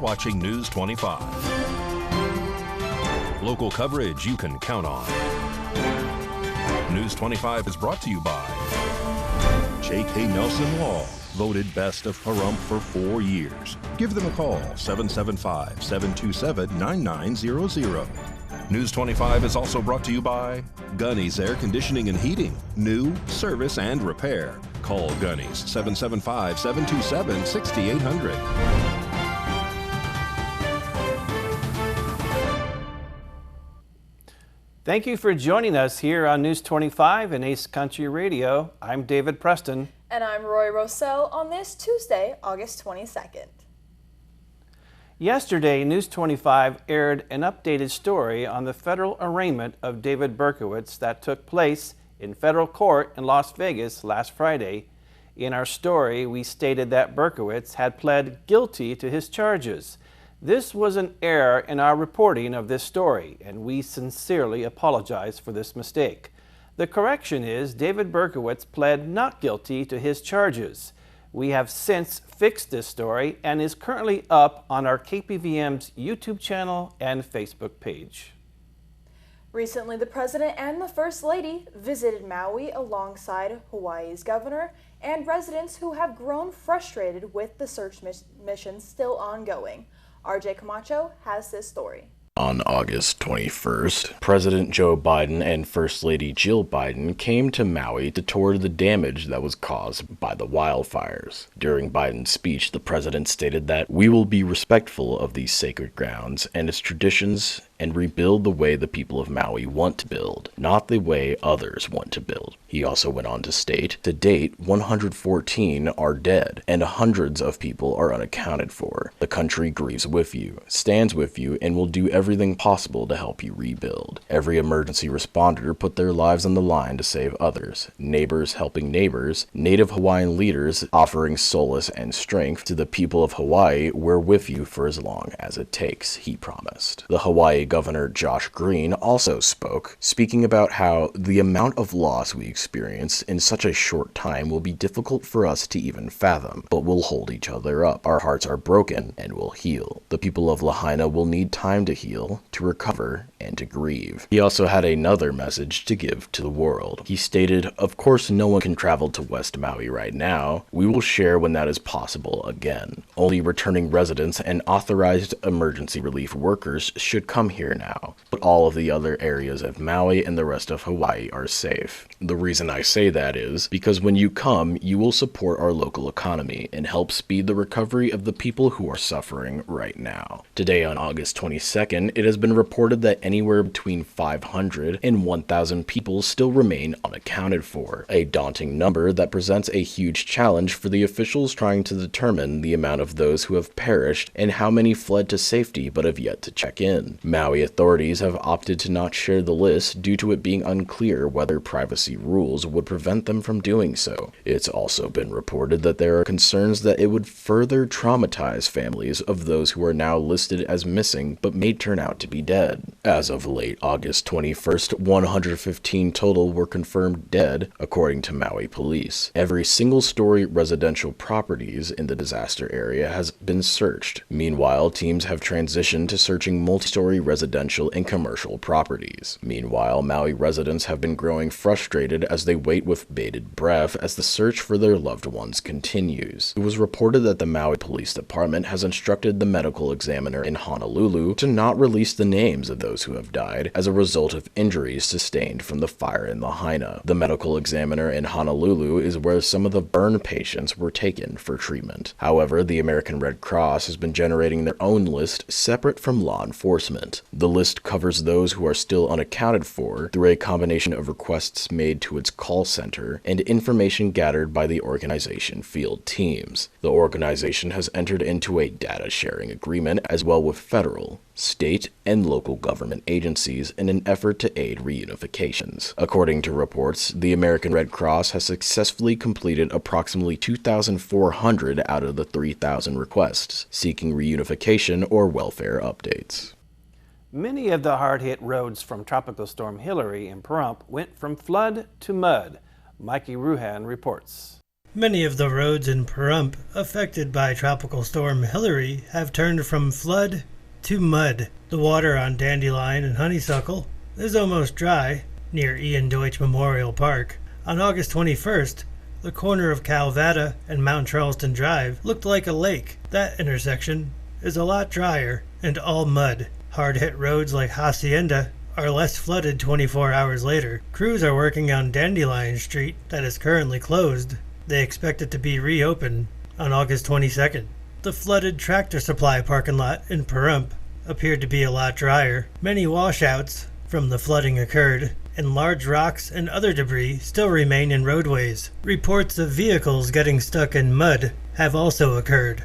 watching News 25. Local coverage you can count on. News 25 is brought to you by J.K. Nelson Law, voted best of Pahrump for 4 years. Give them a call, 775-727-9900. News 25 is also brought to you by Gunny's Air Conditioning and Heating. New, service, and repair. Call Gunny's, 775-727-6800. Thank you for joining us here on News 25 and Ace Country Radio. I'm David Preston. And I'm Roy Rossell on this Tuesday, August 22nd. Yesterday, News 25 aired an updated story on the federal arraignment of David Berkowitz that took place in federal court in Las Vegas last Friday. In our story, we stated that Berkowitz had pled guilty to his charges. This was an error in our reporting of this story, and we sincerely apologize for this mistake. The correction is David Berkowitz pled not guilty to his charges. We have since fixed this story and is currently up on our KPVM's YouTube channel and Facebook page. Recently, the President and the First Lady visited Maui alongside Hawaii's governor and residents who have grown frustrated with the search mission still ongoing. RJ Camacho has this story. On August 21st, President Joe Biden and First Lady Jill Biden came to Maui to tour the damage that was caused by the wildfires. During Biden's speech, the president stated that we will be respectful of these sacred grounds and its traditions and rebuild the way the people of Maui want to build, not the way others want to build. He also went on to state, to date, 114 are dead and hundreds of people are unaccounted for. The country grieves with you, stands with you, and will do everything possible to help you rebuild. Every emergency responder put their lives on the line to save others, neighbors helping neighbors, Native Hawaiian leaders offering solace and strength to the people of Hawaii. We're with you for as long as it takes, he promised. The Hawaii Governor Josh Green also spoke, speaking about how the amount of loss we experience in such a short time will be difficult for us to even fathom, but we'll hold each other up. Our hearts are broken and will heal. The people of Lahaina will need time to heal, to recover, and to grieve. He also had another message to give to the world. He stated, of course no one can travel to West Maui right now. We will share when that is possible again. Only returning residents and authorized emergency relief workers should come here now, but all of the other areas of Maui and the rest of Hawaii are safe. The reason I say that is because when you come, you will support our local economy and help speed the recovery of the people who are suffering right now. Today on August 22nd, it has been reported that anywhere between 500 and 1,000 people still remain unaccounted for, a daunting number that presents a huge challenge for the officials trying to determine the amount of those who have perished and how many fled to safety but have yet to check in. Maui authorities have opted to not share the list due to it being unclear whether privacy rules would prevent them from doing so. It's also been reported that there are concerns that it would further traumatize families of those who are now listed as missing but may turn out to be dead. As of late August 21st, 115 total were confirmed dead, according to Maui police. Every single-story residential properties in the disaster area has been searched. Meanwhile, teams have transitioned to searching multi-story residential and commercial properties. Meanwhile, Maui residents have been growing frustrated as they wait with bated breath as the search for their loved ones continues. It was reported that the Maui Police Department has instructed the medical examiner in Honolulu to not release the names of those who have died as a result of injuries sustained from the fire in Lahaina. The medical examiner in Honolulu is where some of the burn patients were taken for treatment. However, the American Red Cross has been generating their own list separate from law enforcement. The list covers those who are still unaccounted for through a combination of requests made to its call center and information gathered by the organization field teams. The organization has entered into a data sharing agreement as well with federal, state, and local government agencies in an effort to aid reunifications. According to reports, the American Red Cross has successfully completed approximately 2,400 out of the 3,000 requests, seeking reunification or welfare updates. Many of the hard-hit roads from Tropical Storm Hilary in Pahrump went from flood to mud. Mikey Ruhan reports. Many of the roads in Pahrump affected by Tropical Storm Hilary have turned from flood to mud. The water on Dandelion and Honeysuckle is almost dry near Ian Deutsch Memorial Park. On August 21st, the corner of Calvada and Mount Charleston Drive looked like a lake. That intersection is a lot drier and all mud. Hard-hit roads like Hacienda are less flooded 24 hours later. Crews are working on Dandelion Street that is currently closed. They expect it to be reopened on August 22nd. The flooded Tractor Supply parking lot in Pahrump appeared to be a lot drier. Many washouts from the flooding occurred, and large rocks and other debris still remain in roadways. Reports of vehicles getting stuck in mud have also occurred.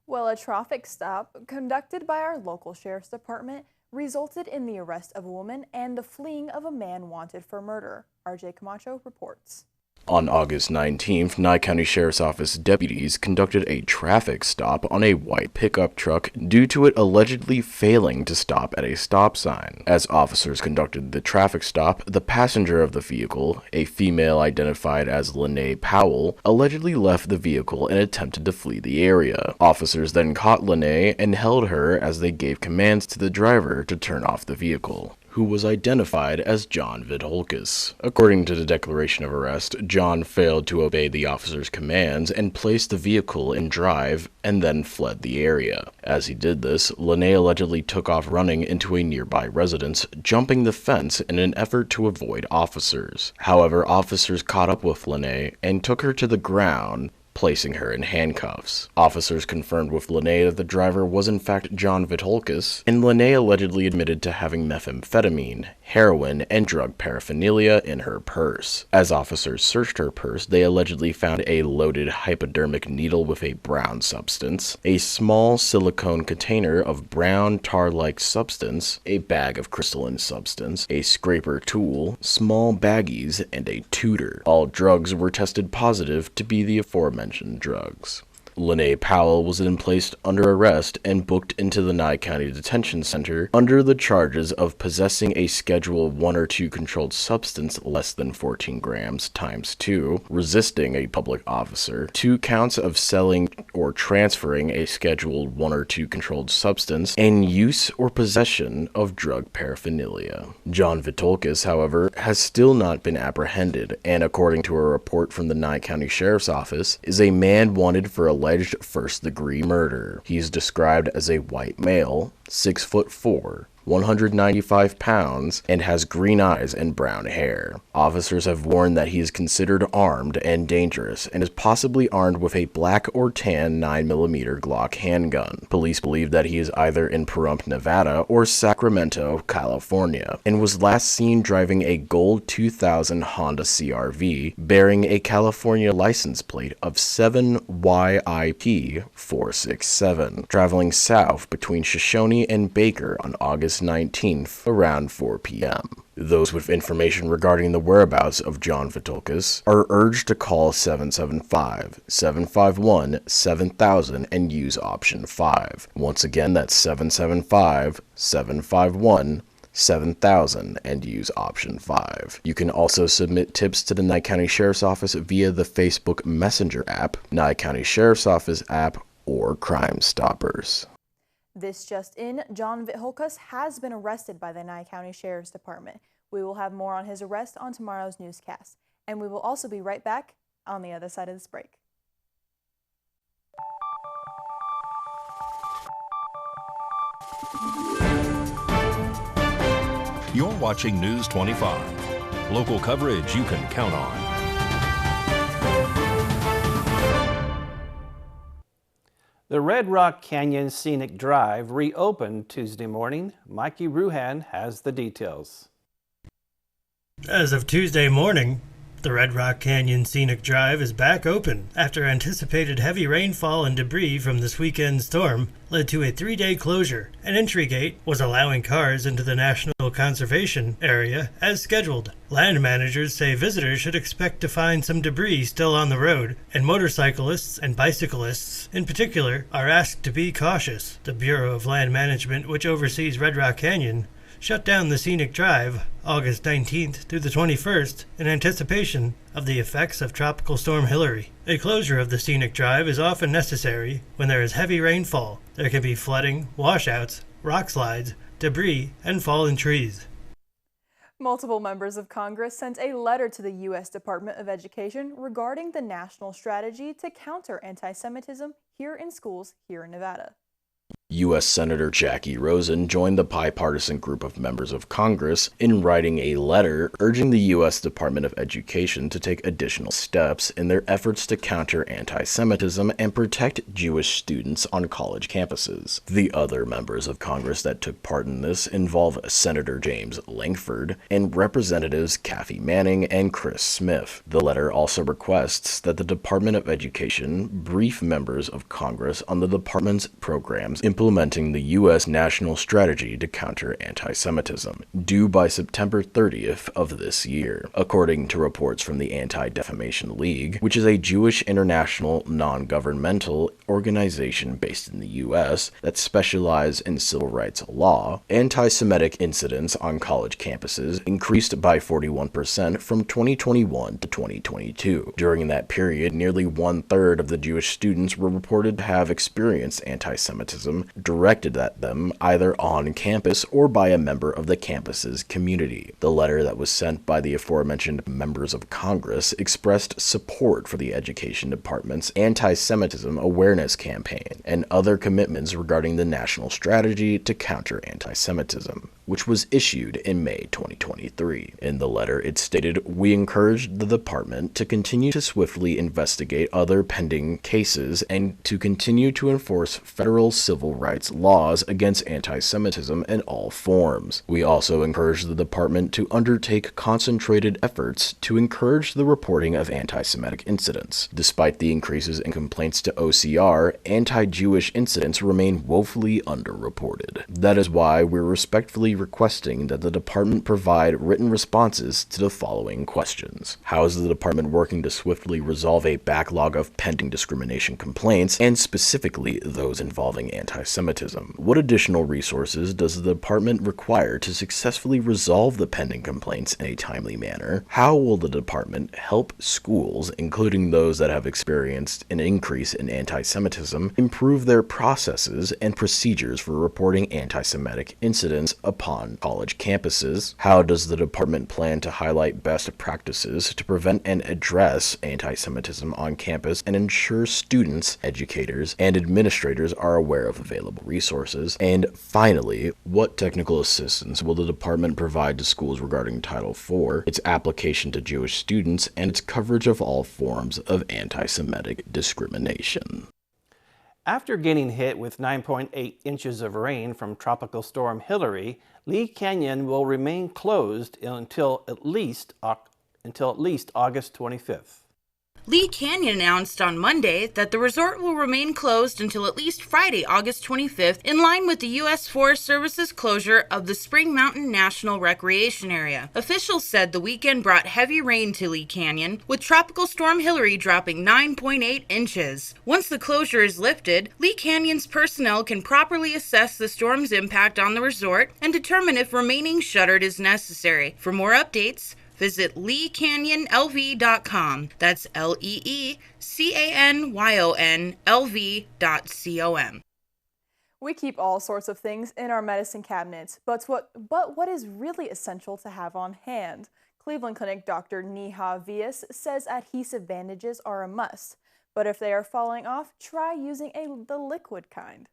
Well, a traffic stop conducted by our local sheriff's department resulted in the arrest of a woman and the fleeing of a man wanted for murder. RJ Camacho reports. On August 19th, Nye County Sheriff's Office deputies conducted a traffic stop on a white pickup truck due to it allegedly failing to stop at a stop sign. As officers conducted the traffic stop, the passenger of the vehicle, a female identified as Lene Powell, allegedly left the vehicle and attempted to flee the area. Officers then caught Lene and held her as they gave commands to the driver to turn off the vehicle, who was identified as John Vitholkis. According to the declaration of arrest, John failed to obey the officer's commands and placed the vehicle in drive and then fled the area. As he did this, Lene allegedly took off running into a nearby residence, jumping the fence in an effort to avoid officers. However, officers caught up with Lene and took her to the ground, placing her in handcuffs. Officers confirmed with Lene that the driver was in fact John Vitholkis, and Lene allegedly admitted to having methamphetamine, heroin, and drug paraphernalia in her purse. As officers searched her purse, they allegedly found a loaded hypodermic needle with a brown substance, a small silicone container of brown tar-like substance, a bag of crystalline substance, a scraper tool, small baggies, and a tutor. All drugs were tested positive to be the aforementioned drugs. Lene Powell was then placed under arrest and booked into the Nye County Detention Center under the charges of possessing a Schedule 1 or 2 controlled substance less than 14 grams times 2, resisting a public officer, 2 counts of selling or transferring a Schedule 1 or 2 controlled substance, and use or possession of drug paraphernalia. John Vitholkis, however, has still not been apprehended, and according to a report from the Nye County Sheriff's Office, is a man wanted for alleged first-degree murder. He is described as a white male, 6'4", 195 pounds, and has green eyes and brown hair. Officers have warned that he is considered armed and dangerous and is possibly armed with a black or tan 9mm Glock handgun. Police believe that he is either in Pahrump, Nevada or Sacramento, California, and was last seen driving a gold 2000 Honda CR-V bearing a California license plate of 7YIP467, traveling south between Shoshone and Baker on August 19th around 4 p.m. Those with information regarding the whereabouts of John Vitholkis are urged to call 775-751-7000 and use option 5. Once again, that's 775-751-7000 and use option 5. You can also submit tips to the Nye County Sheriff's Office via the Facebook Messenger app, Nye County Sheriff's Office app, or Crime Stoppers. This just in, John Vitholkis has been arrested by the Nye County Sheriff's Department. We will have more on his arrest on tomorrow's newscast, and we will also be right back on the other side of this break. You're watching News 25. Local coverage you can count on. The Red Rock Canyon Scenic Drive reopened Tuesday morning. Mikey Ruhan has the details. As of Tuesday morning, the Red Rock Canyon Scenic Drive is back open after anticipated heavy rainfall and debris from this weekend's storm led to a 3-day closure. An entry gate was allowing cars into the National Conservation Area as scheduled. Land managers say visitors should expect to find some debris still on the road, and motorcyclists and bicyclists in particular are asked to be cautious. The Bureau of Land Management, which oversees Red Rock Canyon, shut down the Scenic Drive August 19th through the 21st in anticipation of the effects of Tropical Storm Hilary. A closure of the Scenic Drive is often necessary when there is heavy rainfall. There can be flooding, washouts, rock slides, debris, and fallen trees. Multiple members of Congress sent a letter to the U.S. Department of Education regarding the national strategy to counter anti-Semitism here in schools here in Nevada. U.S. Senator Jackie Rosen joined the bipartisan group of members of Congress in writing a letter urging the U.S. Department of Education to take additional steps in their efforts to counter anti-Semitism and protect Jewish students on college campuses. The other members of Congress that took part in this involve Senator James Lankford and Representatives Kathy Manning and Chris Smith. The letter also requests that the Department of Education brief members of Congress on the department's programs implementing the U.S. national strategy to counter anti-Semitism, due by September 30th of this year, according to reports from the Anti-Defamation League, which is a Jewish international non-governmental organization based in the U.S. that specializes in civil rights law. Anti-Semitic incidents on college campuses increased by 41% from 2021 to 2022. During that period, nearly one-third of the Jewish students were reported to have experienced anti-Semitism directed at them either on campus or by a member of the campus's community. The letter that was sent by the aforementioned members of Congress expressed support for the Education Department's anti-Semitism awareness campaign and other commitments regarding the national strategy to counter anti-Semitism, which was issued in May 2023. In the letter, it stated, "We encourage the department to continue to swiftly investigate other pending cases and to continue to enforce federal civil rights laws against anti-Semitism in all forms. We also encourage the department to undertake concentrated efforts to encourage the reporting of anti-Semitic incidents. Despite the increases in complaints to OCR, anti-Jewish incidents remain woefully underreported. That is why we're respectfully requesting that the department provide written responses to the following questions. How is the department working to swiftly resolve a backlog of pending discrimination complaints, and specifically those involving anti-Semitism? What additional resources does the department require to successfully resolve the pending complaints in a timely manner? How will the department help schools, including those that have experienced an increase in anti-Semitism, improve their processes and procedures for reporting anti-Semitic incidents upon college campuses? How does the department plan to highlight best practices to prevent and address anti-Semitism on campus and ensure students, educators, and administrators are aware of available resources? And finally, what technical assistance will the department provide to schools regarding Title IV, its application to Jewish students, and its coverage of all forms of anti-Semitic discrimination? After getting hit with 9.8 inches of rain from Tropical Storm Hilary, Lee Canyon will remain closed until at least August 25th. Lee Canyon announced on Monday that the resort will remain closed until at least Friday, August 25th, in line with the U.S. Forest Service's closure of the Spring Mountain National Recreation Area. Officials said the weekend brought heavy rain to Lee Canyon, with Tropical Storm Hilary dropping 9.8 inches. Once the closure is lifted, Lee Canyon's personnel can properly assess the storm's impact on the resort and determine if remaining shuttered is necessary. For more updates, visit leecanyonlv.com. That's LEECANYONLV.com. We keep all sorts of things in our medicine cabinets, but what is really essential to have on hand? Cleveland Clinic Dr. Neha Vias says adhesive bandages are a must, but if they are falling off, try using the liquid kind.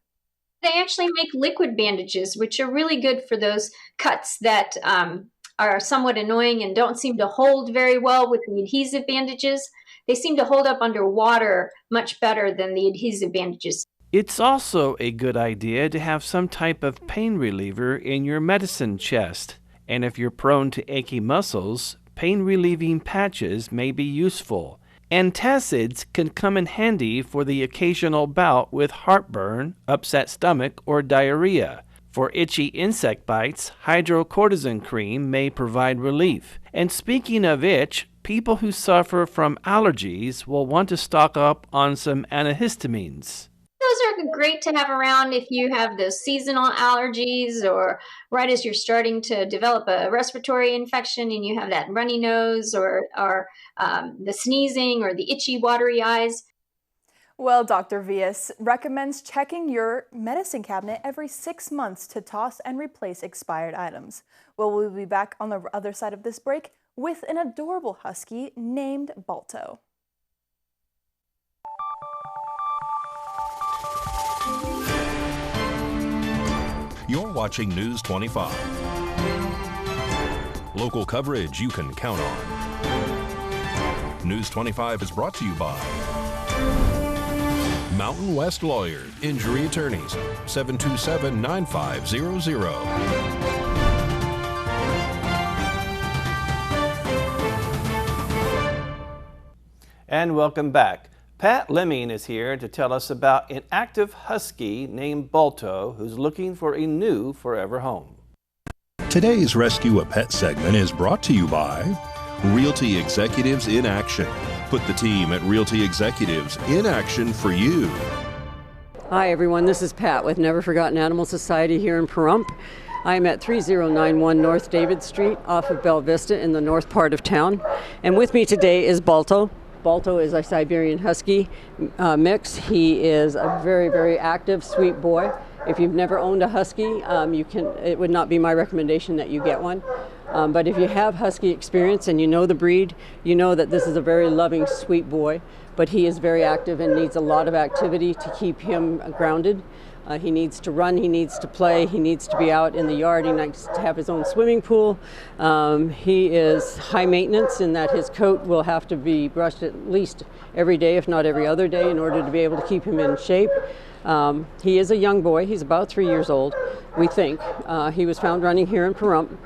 They actually make liquid bandages, which are really good for those cuts that are somewhat annoying and don't seem to hold very well with the adhesive bandages. They seem to hold up under water much better than the adhesive bandages. It's also a good idea to have some type of pain reliever in your medicine chest. And if you're prone to achy muscles, pain-relieving patches may be useful. Antacids can come in handy for the occasional bout with heartburn, upset stomach, or diarrhea. For itchy insect bites, hydrocortisone cream may provide relief. And speaking of itch, people who suffer from allergies will want to stock up on some antihistamines. The those are great to have around if you have those seasonal allergies, or right as you're starting to develop a respiratory infection and you have that runny nose or the sneezing or the itchy, watery eyes. Well, Dr. Vias recommends checking your medicine cabinet every 6 months to toss and replace expired items. Well, we'll be back on the other side of this break with an adorable husky named Balto. You're watching News 25. Local coverage you can count on. News 25 is brought to you by Mountain West Lawyers, Injury Attorneys, 727-9500. And welcome back. Pat Lemming is here to tell us about an active husky named Balto who's looking for a new forever home. Today's Rescue a Pet segment is brought to you by Realty Executives in Action. Put the team at Realty Executives in action for you. Hi everyone, this is Pat with Never Forgotten Animal Society here in Pahrump. I'm at 3091 North David Street off of Bella Vista in the north part of town. And with me today is Balto. Balto is a Siberian Husky mix. He is a very, very active, sweet boy. If you've never owned a Husky, it would not be my recommendation that you get one. But if you have Husky experience and you know the breed, you know that this is a very loving, sweet boy. But he is very active and needs a lot of activity to keep him grounded. He needs to run, he needs to play, he needs to be out in the yard, he needs to have his own swimming pool. He is high maintenance in that his coat will have to be brushed at least every day, if not every other day, in order to be able to keep him in shape. He is a young boy, he's about 3 years old, we think. He was found running here in Pahrump,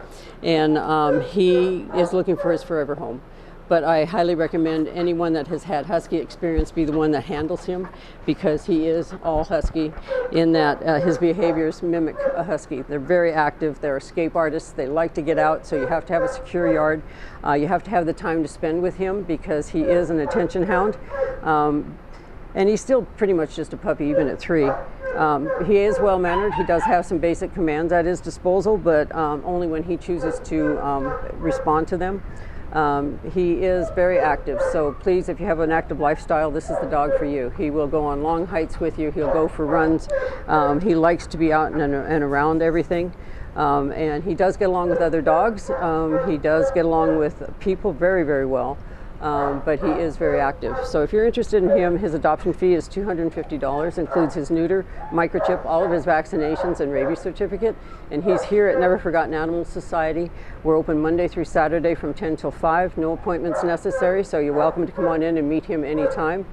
and he is looking for his forever home. But I highly recommend anyone that has had Husky experience be the one that handles him, because he is all Husky in that his behaviors mimic a Husky. They're very active, they're escape artists, they like to get out, so you have to have a secure yard. You have to have the time to spend with him because he is an attention hound. And he's still pretty much just a puppy even at 3. He is well-mannered. He does have some basic commands at his disposal, but only when he chooses to respond to them. He is very active, so please, if you have an active lifestyle, this is the dog for you. He will go on long hikes with you, he'll go for runs. He likes to be out and around everything. And he does get along with other dogs. He does get along with people very, very well. But he is very active. So if you're interested in him, his adoption fee is $250, includes his neuter, microchip, all of his vaccinations, and rabies certificate. And he's here at Never Forgotten Animal Society. We're open Monday through Saturday from 10 till 5. No appointments necessary, so you're welcome to come on in and meet him anytime.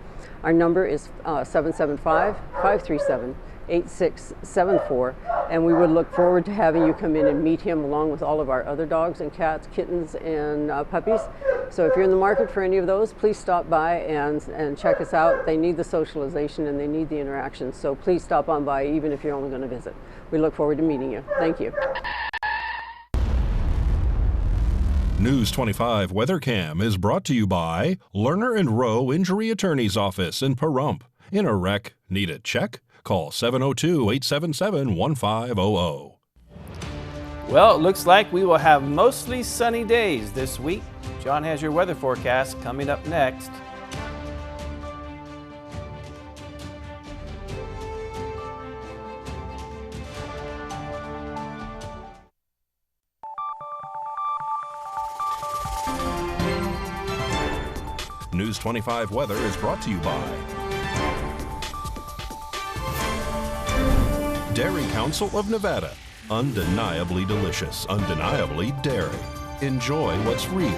Our number is 775-537-8674, and we would look forward to having you come in and meet him along with all of our other dogs and cats, kittens, and puppies. So if you're in the market for any of those, please stop by and check us out. They need the socialization and they need the interaction, so please stop on by even if you're only going to visit. We look forward to meeting you. Thank you. News 25 Weather Cam is brought to you by Lerner and Rowe Injury Attorney's Office in Pahrump. In a wreck, need a check? Call 702-877-1500. Well, it looks like we will have mostly sunny days this week. John has your weather forecast coming up next. News 25 Weather is brought to you by Dairy Council of Nevada. Undeniably delicious, undeniably dairy. Enjoy what's real.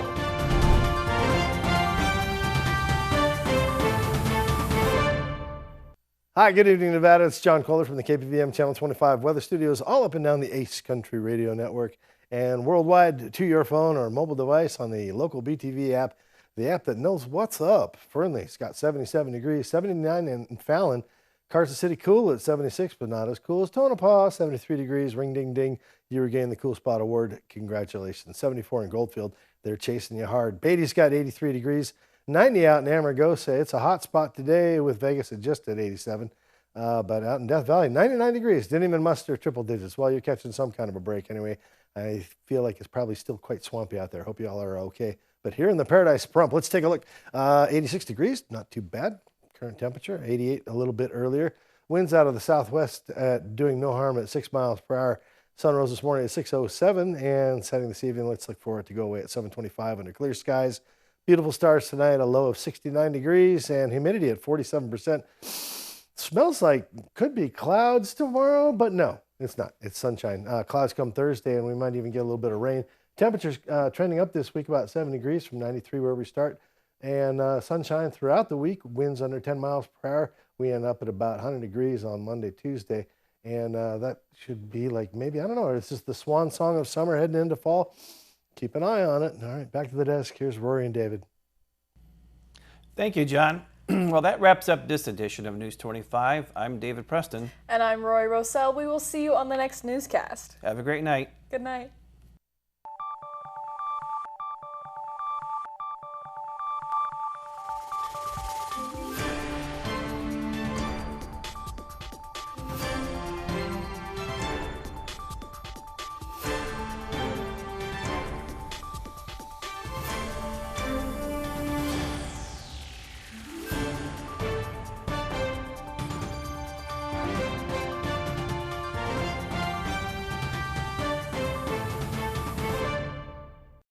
Hi, good evening, Nevada. It's John Kohler from the KPVM Channel 25 Weather Studios, all up and down the Ace Country Radio Network and worldwide to your phone or mobile device on the local BTV app, the app that knows what's up. Fernley's got 77 degrees, 79 in Fallon. Carson City cool at 76, but not as cool as Tonopah, 73 degrees. Ring, ding, ding. You regained the Cool Spot Award. Congratulations. 74 in Goldfield. They're chasing you hard. Beatty's got 83 degrees. 90 out in Amargosa. It's a hot spot today with Vegas at just at 87. But out in Death Valley, 99 degrees. Didn't even muster triple digits. Well, you're catching some kind of a break anyway. I feel like it's probably still quite swampy out there. Hope you all are okay. But here in the Paradise Pahrump, let's take a look. 86 degrees, not too bad. Current temperature, 88 a little bit earlier. Winds out of the southwest doing no harm at 6 miles per hour. Sun rose this morning at 6:07 and setting this evening. Let's look for it to go away at 7:25 under clear skies. Beautiful stars tonight, a low of 69 degrees and humidity at 47%. Smells like could be clouds tomorrow, but no, it's not. It's sunshine. Clouds come Thursday, and we might even get a little bit of rain. Temperatures trending up this week about 7 degrees from 93 where we start. And sunshine throughout the week. Winds under 10 miles per hour. We end up at about 100 degrees on Monday, Tuesday. And that should be like maybe, I don't know, it's just the swan song of summer heading into fall. Keep an eye on it. All right, back to the desk. Here's Rory and David. Thank you, John. Well, that wraps up this edition of News 25. I'm David Preston. And I'm Roy Rosell. We will see you on the next newscast. Have a great night. Good night.